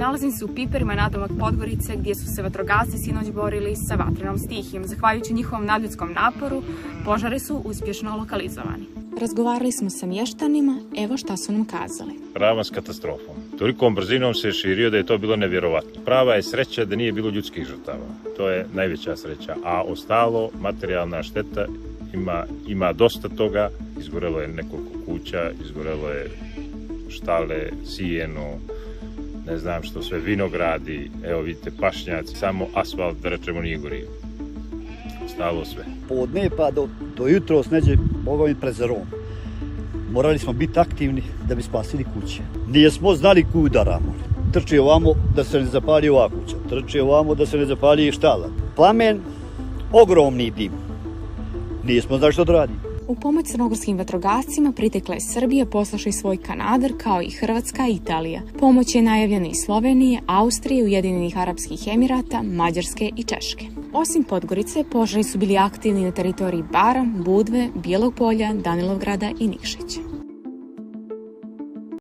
Nalazim se u Piperima nadomak Podgorice gdje su se vatrogasci sinoć borili sa vatrenom stihijom. Zahvaljujući njihovom nadljudskom naporu, požari su uspješno lokalizovani. Razgovarali smo sa mještanima, evo šta su nam kazali. Ravan s katastrofom. Tolikom brzinom se širio da je to bilo nevjerovatno. Prava je sreća da nije bilo ljudskih žrtava. To je najveća sreća. A ostalo, materijalna šteta, ima dosta toga. Izgorelo je nekoliko kuća, izgorelo je štale, sijeno, ne znam što sve, vinogradi, evo vidite pašnjaci, samo asfalt, da rečemo, nije gorio. Ostalo sve. Podne pa do jutro neđe bogovi pred Zerom. Morali smo biti aktivni da bi spasili kuće. Nismo znali kuda udaramo. Trči ovamo da se ne zapali ova kuća, trči ovamo da se ne zapali štala. Plamen, ogromni dim. Nismo znali što da radimo. U pomoć crnogorskim vatrogascima pritekla je Srbija, posluši svoj kanader, kao i Hrvatska i Italija. Pomoć je najavljena iz Slovenije, Austrije, Ujedinjenih Arapskih Emirata, Mađarske i Češke. Osim Podgorice, požari su bili aktivni na teritoriji Bara, Budve, Bijelog Polja, Danilovgrada i Nikšića.